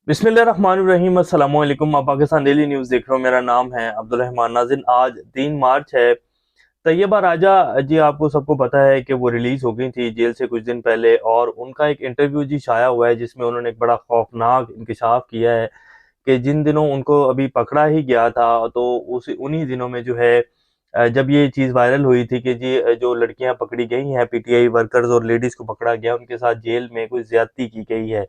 बिस्मिल्लाहिर्रहमानिर्रहीम अस्सलाम वालेकुम। आप पाकिस्तान डेली न्यूज़ देख रहे हो। मेरा नाम है अब्दुल रहमान नाज़िन। आज 3 मार्च है। तैयबा राजा जी, आपको सबको पता है कि वो रिलीज़ हो गई थी जेल से कुछ दिन पहले, और उनका एक इंटरव्यू जी शाया हुआ है जिसमें उन्होंने एक बड़ा खौफनाक इंकशाफ किया है कि जिन दिनों उनको अभी पकड़ा ही गया था, तो उस उन्हीं दिनों में जो है जब ये चीज़ वायरल हुई थी कि जी जो लड़कियां पकड़ी गई हैं, पीटीआई वर्कर्स और लेडीज़ को पकड़ा गया, उनके साथ जेल में कोई ज़्यादती की गई है।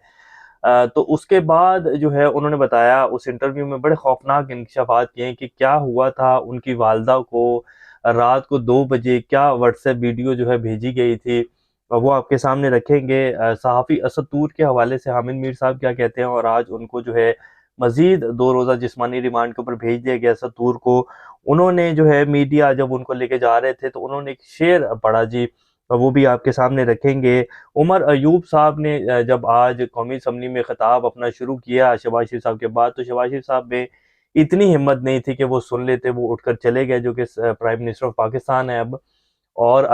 तो उसके बाद जो है उन्होंने बताया उस इंटरव्यू में, बड़े खौफनाक इंकशाफात किए हैं कि क्या हुआ था उनकी वालदा को रात को 2 बजे क्या व्हाट्सएप वीडियो जो है भेजी गई थी। वो आपके सामने रखेंगे। सहाफ़ी असद तूर के हवाले से हामिद मीर साहब क्या कहते हैं, और आज उनको जो है मज़ीद 2 रोज़ा जिस्मानी रिमांड के ऊपर भेज दिया गया असद तूर को। उन्होंने जो है मीडिया जब उनको लेके जा रहे थे तो उन्होंने एक शेर पढ़ा जी, वो भी आपके सामने रखेंगे। उमर अयूब साहब ने जब आज कौमी असम्बली में खिताब अपना शुरू किया शहबाज शरीफ साहब के बाद, तो शहबाज शरीफ साहब में इतनी हिम्मत नहीं थी कि वो सुन लेते, वो उठकर चले गए, जो कि प्राइम मिनिस्टर ऑफ पाकिस्तान है अब। और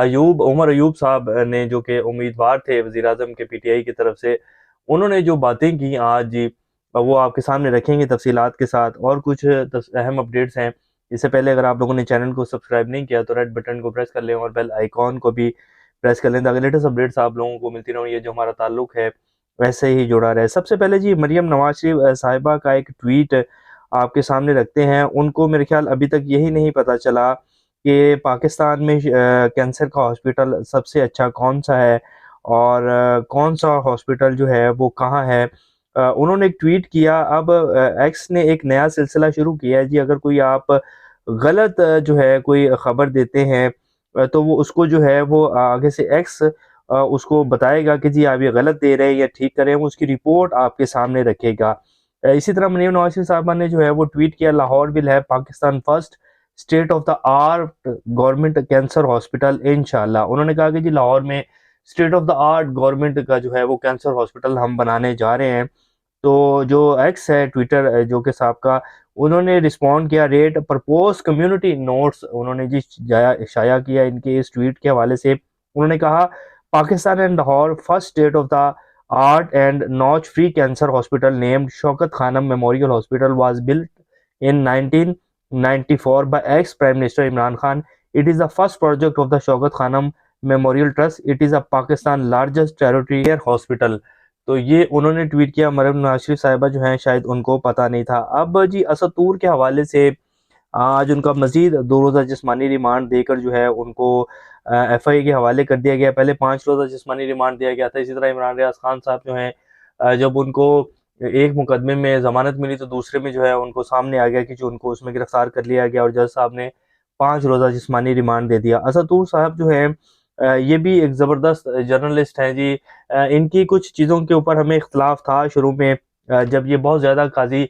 उमर अयूब साहब ने, जो कि उम्मीदवार थे वज़ीर आज़म के पीटीआई की तरफ से, उन्होंने जो बातें की आज जी, वो आपके सामने रखेंगे तफसीलात के साथ। और कुछ अहम अपडेट्स हैं। इससे पहले अगर आप लोगों ने चैनल को सब्सक्राइब नहीं किया तो रेड बटन को प्रेस कर लें और बेल आइकॉन को भी प्रेस कर लें, ताकि लेटेस्ट अपडेट्स आप लोगों को मिलती रहें। ये जो हमारा ताल्लुक है वैसे ही जुड़ा रहे। सबसे पहले जी, मरियम नवाज शरीफ साहिबा का एक ट्वीट आपके सामने रखते हैं। उनको मेरे ख्याल अभी तक यही नहीं पता चला कि पाकिस्तान में कैंसर का हॉस्पिटल सबसे अच्छा कौन सा है, और कौन सा हॉस्पिटल जो है वो कहाँ है। उन्होंने एक ट्वीट किया। अब एक्स ने एक नया सिलसिला शुरू किया है जी। अगर कोई आप गलत जो है कोई खबर देते हैं, तो वो उसको जो है वो आगे से एक्स उसको बताएगा कि जी आप ये गलत दे रहे हैं या ठीक करें, वो उसकी रिपोर्ट आपके सामने रखेगा। इसी तरह मरीम नवाज शरीफ साहबा ने जो है वो ट्वीट किया, लाहौर विल है Pakistan first state of the art government cancer hospital इंशाल्लाह। उन्होंने कहा कि जी लाहौर में state of the art government का जो है वो कैंसर हॉस्पिटल हम बनाने जा रहे हैं। तो जो एक्स है ट्विटर जो कि साहब का, उन्होंने रिस्पॉन्ड किया, रेट प्रपोज कम्युनिटी नोट्स उन्होंने जी शाया किया इनके इस ट्वीट के हवाले से। उन्होंने कहा, Pakistan and Lahore first state of the art and notch free cancer hospital named Shaukat Khanum memorial hospital was built in 1994 by ex prime minister Imran Khan. It is the first project of the Shaukat Khanum memorial trust. It is a Pakistan largest territory care hospital. तो ये उन्होंने tweet किया। मरियम नवाज शरीफ साहिबा जो हैं शायद उनको पता नहीं था। अब जी असद तूर के हवाले से आज उनका मजीद 2 रोज़ा जिस्मानी रिमांड देकर जो है उनको एफआईए के हवाले कर दिया गया। पहले 5 रोज़ा जिस्मानी रिमांड दिया गया था। इसी तरह इमरान रियाज खान साहब जो हैं, जब उनको एक मुकदमे में ज़मानत मिली तो दूसरे में जो है उनको सामने आ गया कि जो उनको उसमें गिरफ्तार कर लिया गया, और जज साहब ने 5 रोज़ा जिस्मानी रिमांड दे दिया। असद तूर साहब जो है ये भी एक ज़बरदस्त जर्नलिस्ट हैं जी। इनकी कुछ चीज़ों के ऊपर हमें इख्तलाफ था शुरू में, जब ये बहुत ज़्यादा काजी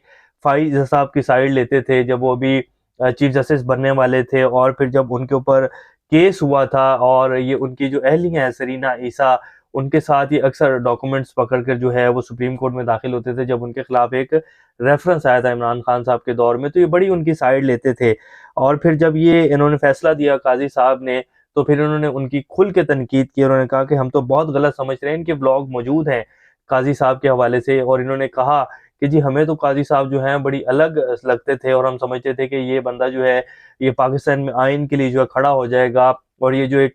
फ़ाइज़ साहब की साइड लेते थे, जब वो अभी चीफ जस्टिस बनने वाले थे, और फिर जब उनके ऊपर केस हुआ था, और ये उनकी जो अहलिया है सरीना ईसा, उनके साथ ही अक्सर डॉक्यूमेंट्स पकड़ कर जो है वो सुप्रीम कोर्ट में दाखिल होते थे जब उनके खिलाफ एक रेफरेंस आया था इमरान खान साहब के दौर में, तो ये बड़ी उनकी साइड लेते थे। और फिर जब ये इन्होंने फैसला दिया काजी साहब ने, तो फिर उन्होंने उनकी खुल के तनकीद की। उन्होंने कहा कि हम तो बहुत गलत समझ रहे हैं। इनके ब्लॉग मौजूद हैं काजी साहब के हवाले से, और इन्होंने कहा कि जी हमें तो काजी साहब जो हैं बड़ी अलग लगते थे, और हम समझते थे कि ये बंदा जो है ये पाकिस्तान में आइन के लिए जो है खड़ा हो जाएगा, और ये जो एक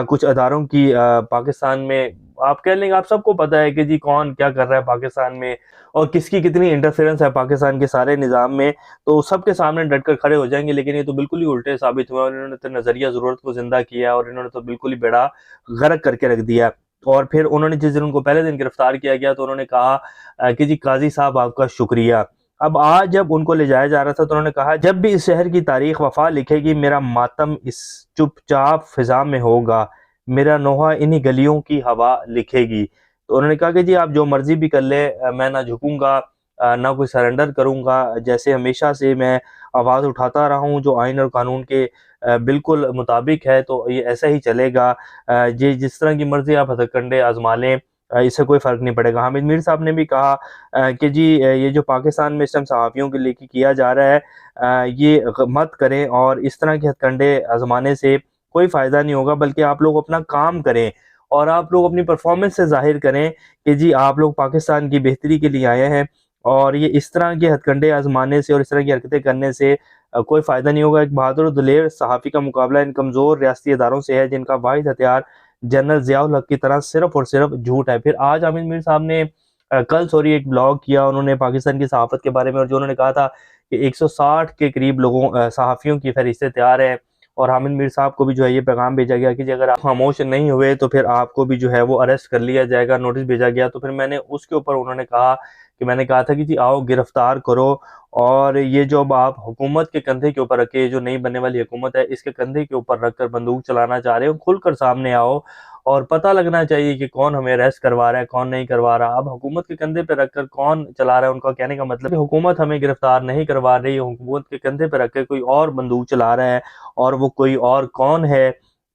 कुछ अदारों की पाकिस्तान में, आप कह लेंगे, आप सबको पता है कि जी कौन क्या कर रहा है पाकिस्तान में, और किसकी कितनी इंटरफेरेंस है पाकिस्तान के सारे निज़ाम में, तो सबके सामने डटकर खड़े हो जाएंगे। लेकिन ये तो बिल्कुल ही उल्टे साबित हुए, और इन्होंने तो नज़रिया ज़रूरत को ज़िंदा किया, और इन्होंने तो बिल्कुल ही बेड़ा गर्क करके रख दिया। और फिर उन्होंने जिस दिन उनको पहले दिन गिरफ्तार किया गया, तो उन्होंने कहा कि जी काजी साहब आपका शुक्रिया। अब आज जब उनको ले जाया जा रहा था तो उन्होंने कहा, जब भी इस शहर की तारीख वफा लिखेगी, मेरा मातम इस चुपचाप फिजा में होगा, मेरा नोहा इन्हीं गलियों की हवा लिखेगी। तो उन्होंने कहा कि जी आप जो मर्जी भी कर ले, मैं ना झुकूंगा, ना कोई सरेंडर करूंगा। जैसे हमेशा से मैं आवाज़ उठाता रहा हूँ जो आइन और कानून के बिल्कुल मुताबिक है, तो ये ऐसा ही चलेगा। ये जिस तरह की मर्जी आप हथकंडे आजमा लें, इससे कोई फ़र्क नहीं पड़ेगा। हामिद मीर साहब ने भी कहा कि जी ये जो पाकिस्तान में इस टाइम सहाफ़ियों के लेके किया जा रहा है, ये मत करें, और इस तरह के हथकंडे आजमाने से कोई फ़ायदा नहीं होगा, बल्कि आप लोग अपना काम करें, और आप लोग अपनी परफॉर्मेंस से ज़ाहिर करें कि जी आप लोग पाकिस्तान की बेहतरी के लिए आए हैं, और ये इस तरह के हथकंडे आजमाने से और इस तरह की हरकतें करने से कोई फ़ायदा नहीं होगा। एक बहादुर और दिलेर सहाफ़ी का मुकाबला इन कमज़ोर रियासती इदारों से है जिनका वाहिद हथियार जनरल ज़ियाउल हक की तरह सिर्फ़ और सिर्फ़ झूठ है। फिर आज आमिर मीर साहब ने कल सॉरी एक ब्लॉग किया उन्होंने पाकिस्तान की सहाफ़त के बारे में, और जो उन्होंने कहा था कि 160 के करीब लोगों सहाफ़ियों की फ़हरिस्तें तैयार हैं, और हामिद मीर साहब को भी जो है ये पैगाम भेजा गया कि अगर आप खामोश नहीं हुए तो फिर आपको भी जो है वो अरेस्ट कर लिया जाएगा, नोटिस भेजा गया। तो फिर मैंने उसके ऊपर उन्होंने कहा कि मैंने कहा था कि जी आओ गिरफ्तार करो, और ये जो अब आप हुकूमत के कंधे के ऊपर रखे, जो नई बनने वाली हुकूमत है इसके कंधे के ऊपर रखकर बंदूक चलाना चाह रहे हो, खुलकर सामने आओ और पता लगना चाहिए कि कौन हमें अरेस्ट करवा रहा है कौन नहीं करवा रहा। अब हुकूमत के कंधे पे रखकर कौन चला रहा है, उनका कहने का मतलब है हुकूमत हमें गिरफ्तार नहीं करवा रही, हुकूमत के कंधे पे रखकर कोई और बंदूक चला रहा है, और वो कोई और कौन है,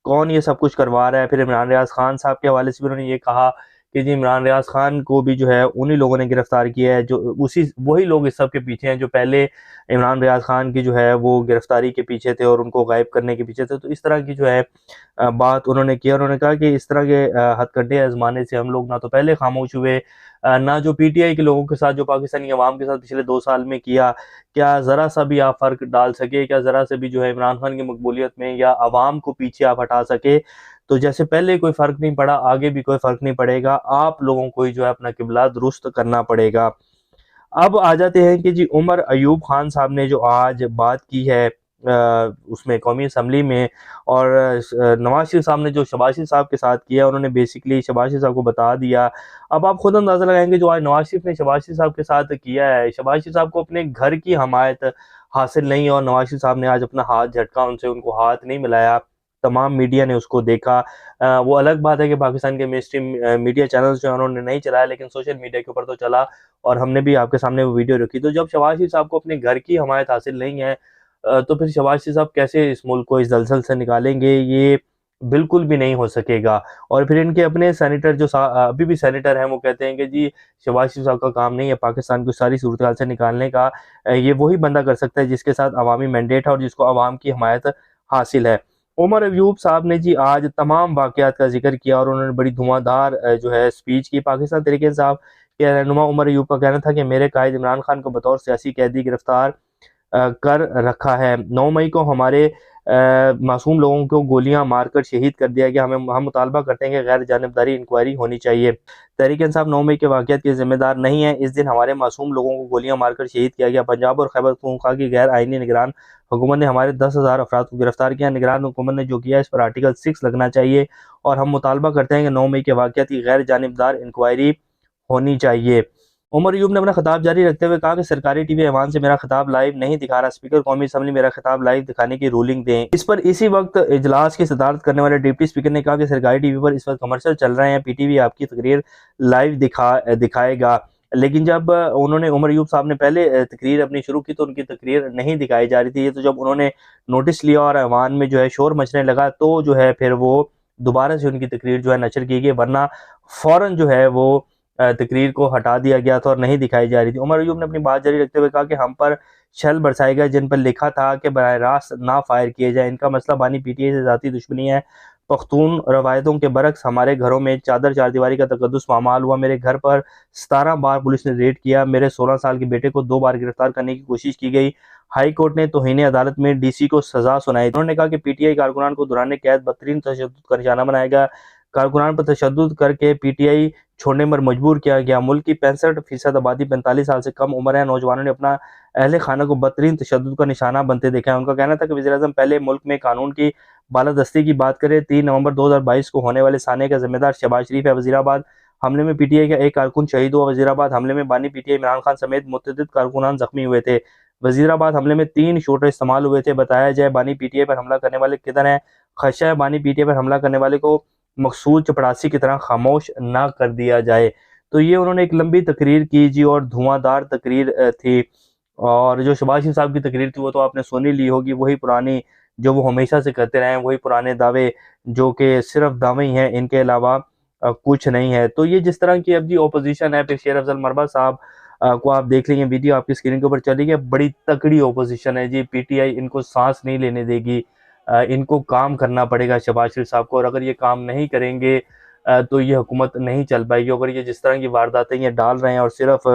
कौन ये सब कुछ करवा रहा है। फिर इमरान रियाज खान साहब के हवाले से भी उन्होंने ये कहा कि जी इमरान रियाज खान को भी जो है उन्हीं लोगों ने गिरफ्तार किया है, जो उसी वही लोग इस सब के पीछे हैं जो पहले इमरान रियाज खान की जो है वो गिरफ्तारी के पीछे थे और उनको गायब करने के पीछे थे। तो इस तरह की जो है बात उन्होंने किया। उन्होंने कहा कि इस तरह के हथकंडे आजमाने से हम लोग ना तो पहले खामोश हुए, ना जो पीटीआई के लोगों के साथ, जो पाकिस्तानी अवाम के साथ पिछले 2 साल में किया, क्या ज़रा सा भी आप फ़र्क डाल सके, क्या ज़रा से भी जो है इमरान खान की मकबूलियत में या अवाम को पीछे आप हटा सके। तो जैसे पहले कोई फ़र्क नहीं पड़ा, आगे भी कोई फ़र्क नहीं पड़ेगा, आप लोगों को ही जो है अपना किबला दुरुस्त करना पड़ेगा। अब आ जाते हैं कि जी उमर अयूब खान साहब ने जो आज बात की है उसमें कौमी असम्बली में, और नवाज शरीफ साहब ने जो शहबाज शरीफ साहब के साथ किया, उन्होंने बेसिकली शहबाज शरीफ साहब को बता दिया। अब आप खुद अंदाज़ा लगाएंगे जो आज नवाज शरीफ ने शहबाज शरीफ साहब के साथ किया है, शहबाज शरीफ साहब को अपने घर की हमायत हासिल नहीं, और नवाज शरीफ साहब ने आज अपना हाथ झटका उनसे, उनको हाथ नहीं मिलाया, तमाम मीडिया ने उसको देखा। वो अलग बात है कि पाकिस्तान के मेन स्ट्रीम मीडिया चैनल्स जो हैं उन्होंने नहीं चलाया, लेकिन सोशल मीडिया के ऊपर तो चला, और हमने भी आपके सामने वो वीडियो रखी। तो जब शहबाज शरीफ साहब को अपने घर की हमायत हासिल नहीं है, तो फिर शहबाज शरीफ साहब कैसे इस मुल्क को इस दलदल से निकालेंगे, ये बिल्कुल भी नहीं हो सकेगा। और फिर इनके अपने सेनेटर जो अभी भी सेनेटर हैं वो कहते हैं कि जी शहबाज शरीफ साहब का काम नहीं है पाकिस्तान को सारी सूरत हाल से निकालने का, ये वही बंदा कर सकता है जिसके साथ अवामी मैंडेट है और जिसको अवाम की हमायत हासिल है। उमर अयूब साहब ने जी आज तमाम वाक़यात का जिक्र किया और उन्होंने बड़ी धुआंधार जो है स्पीच की। पाकिस्तान तहरीक इंसाफ के रहनुमा उमर अयूब का कहना था कि मेरे कायद इमरान खान को बतौर सियासी कैदी गिरफ्तार कर रखा है। 9 मई को हमारे मासूम लोगों को गोलियां मारकर शहीद कर दिया गया। हम मुतालबा करते हैं कि गैर जानिबदारी इंक्वायरी होनी चाहिए। तहरीक इंसाफ 9 मई के वाक़यात के ज़िम्मेदार नहीं है। इस दिन हमारे मासूम लोगों को गोलियां मारकर शहीद किया गया। पंजाब और खैबर पख्तूनख्वा की गैर आइनी निगरान हुकूमत ने हमारे 10,000 अफराद को गिरफ्तार किया। निगरान हुकूमत ने जो किया इस पर आर्टिकल 6 लगना चाहिए, और हम मुतालबा करते हैं कि 9 मई के वाक़यात की गैर जानिबदार इंक्वायरी होनी चाहिए। उमर अयूब ने अपना खिताब जारी रखते हुए कहा कि सरकारी टीवी ऐवान से मेरा खिताब लाइव नहीं दिखा रहा, स्पीकर कौमी असम्बली मेरा खिताब लाइव दिखाने की रूलिंग दें। इस पर इसी वक्त इजलास की सदारत करने वाले डिप्टी स्पीकर ने कहा कि सरकारी टीवी पर इस वक्त कमर्शियल चल रहे हैं, पीटीवी आपकी तकरीर लाइव दिखाएगा। लेकिन जब उन्होंने उमर अयूब साहब ने पहले तकरीर अपनी शुरू की तो उनकी तकरीर नहीं दिखाई जा रही थी। ये तो जब उन्होंने नोटिस लिया और ऐवान में जो है शोर मचने लगा तो जो है फिर वो दोबारा से उनकी तकरीर जो है नशर की गई, वरना फ़ौरन जो है वो तकरीर को हटा दिया गया था और नहीं दिखाई जा रही थी। उमर अयूब ने अपनी बात जारी रखते हुए कहा कि हम पर शल बरसाए गए जिन पर लिखा था कि बराह रास्त ना फायर किए जाए। इनका मसला बानी पीटीआई से ज़ाती दुश्मनी है। पख्तून रवायतों के बरक्स हमारे घरों में चादर चारदीवारी का तकद्दुस पामाल हुआ। मेरे घर पर 17 बार पुलिस ने रेड किया। मेरे 16 साल के बेटे को 2 बार गिरफ्तार करने की कोशिश की गई। हाई कोर्ट ने तौहीन अदालत में डीसी को सजा सुनाई। उन्होंने कहा कि पीटीआई कारकुनान को दौरान कैद बदतरीन तशद्दुद का निशाना बनाएगा। कारकुनान पर तशद्दुद करके पीटीआई छोड़ने पर मजबूर किया गया। मुल्क की 65% आबादी 45 साल से कम उम्र है। नौजवानों ने अपना अहले खाना को बदतरीन तशद्दुद का निशाना बनते देखा है। उनका कहना था कि वज़ीर-ए-आज़म पहले मुल्क में कानून की बालादस्ती की बात करें। 3 नवंबर 2022 को होने वाले साने का जिम्मेदार शहबाज शरीफ है। वज़ीराबाद हमले में पीटीआई का एक कारकुन शहीद हुआ। वज़ीराबाद हमले में बानी पीटीआई इमरान खान समेत मुतअद्दिद कारकुनान जख्मी हुए थे। वज़ीराबाद हमले में 3 शूटर इस्तेमाल हुए थे। बताया जाए बानी पीटीआई पर हमला करने वाले किधर हैं? खदशा है बानी पीटीआई पर हमला करने वाले को मकसूद चपड़ासी की तरह खामोश ना कर दिया जाए। तो ये उन्होंने एक लंबी तकरीर की जी, और धुआंधार तकरीर थी। और जो शहबाज शरीफ साहब की तकरीर थी वो तो आपने सुन ही ली होगी, वही पुरानी जो वो हमेशा से करते रहे हैं, वही पुराने दावे जो कि सिर्फ दावे ही हैं, इनके अलावा कुछ नहीं है। तो ये जिस तरह की अब जी ओपोजिशन है, फिर शेर अफजल मरबा साहब को आप देख लीजिए, वीडियो आपकी स्क्रीन के ऊपर चली है, बड़ी तकड़ी ओपोजिशन है जी। पीटीआई इनको सांस नहीं लेने देगी, इनको काम करना पड़ेगा शहबाज शरीफ साहब को, और अगर ये काम नहीं करेंगे तो ये हुकूमत नहीं चल पाएगी। अगर ये जिस तरह की वारदातें ये डाल रहे हैं और सिर्फ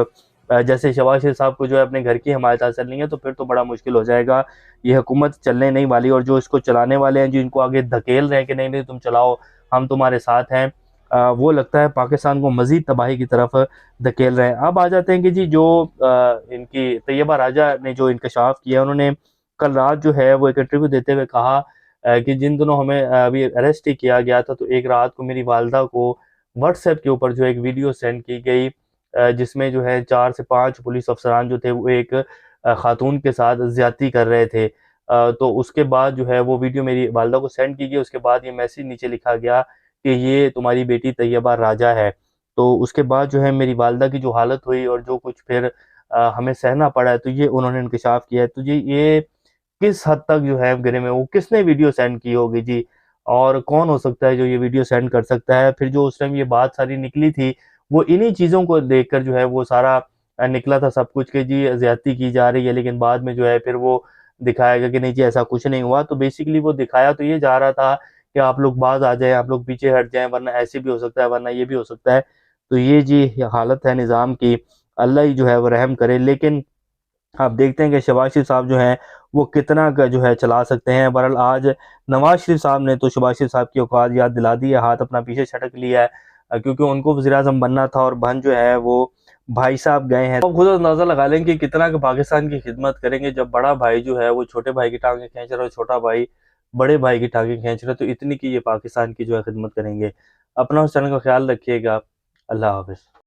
जैसे शहबाज शरीफ साहब को जो है अपने घर की हमायत हासिल नहीं है, तो फिर तो बड़ा मुश्किल हो जाएगा। ये हुकूमत चलने नहीं वाली, और जो इसको चलाने वाले हैं, जो इनको आगे धकेल रहे हैं कि नहीं नहीं तुम चलाओ, हम तुम्हारे साथ हैं, वो लगता है पाकिस्तान को मजीद तबाही की तरफ धकेल रहे हैं। अब आ जाते हैं कि जी जो इनकी तैयबा राजा ने जो इंकशाफ किया, उन्होंने कल रात जो है वो एक इंटरव्यू देते हुए कहा कि जिन दिनों हमें अभी अरेस्ट ही किया गया था, तो एक रात को मेरी वालदा को व्हाट्सएप के ऊपर जो एक वीडियो सेंड की गई, जिसमें जो है 4 से 5 पुलिस अफसरान जो थे वो एक खातून के साथ ज्यादती कर रहे थे। तो उसके बाद जो है वो वीडियो मेरी वालदा को सेंड की गई। उसके बाद ये मैसेज नीचे लिखा गया कि ये तुम्हारी बेटी तैयबा राजा है। तो उसके बाद जो है मेरी वालदा की जो हालत हुई और जो कुछ फिर हमें सहना पड़ा है, तो ये उन्होंने इंकशाफ किया है। तो जी ये किस हद तक जो है गिरे में, वो किसने वीडियो सेंड की होगी जी, और कौन हो सकता है जो ये वीडियो सेंड कर सकता है। फिर जो उस टाइम ये बात सारी निकली थी, वो इन्हीं चीज़ों को देखकर जो है वो सारा निकला था सब कुछ, कि जी ज्यादती की जा रही है, लेकिन बाद में जो है फिर वो दिखाया गया कि नहीं जी ऐसा कुछ नहीं हुआ। तो बेसिकली वो दिखाया तो ये जा रहा था कि आप लोग बाज आ जाएं, आप लोग पीछे हट जाएं, वरना ऐसे भी हो सकता है, वरना ये भी हो सकता है। तो ये जी हालत है निज़ाम की, अल्लाह ही जो है वो रहम करे। लेकिन आप देखते हैं कि शहबाज शरीफ साहब जो हैं वो कितना जो है चला सकते हैं। बहरहाल आज नवाज शरीफ साहब ने तो शहबाज शरीफ साहब की औकात याद दिला दी है, हाथ अपना पीछे छटक लिया है, क्योंकि उनको वज़ीर-ए-आज़म बनना था और बन जो है वो भाई साहब गए हैं। तो खुद अंदाज़ा लगा लें कि कितना कि पाकिस्तान की खिदमत करेंगे, जब बड़ा भाई जो है वो छोटे भाई की टांगें खींच रहा है और छोटा भाई बड़े भाई की टांगें खींच रहा है, तो इतनी की ये पाकिस्तान की जो है खिदमत करेंगे। अपना उस चैनल का ख्याल रखिएगा। अल्लाह हाफिज़।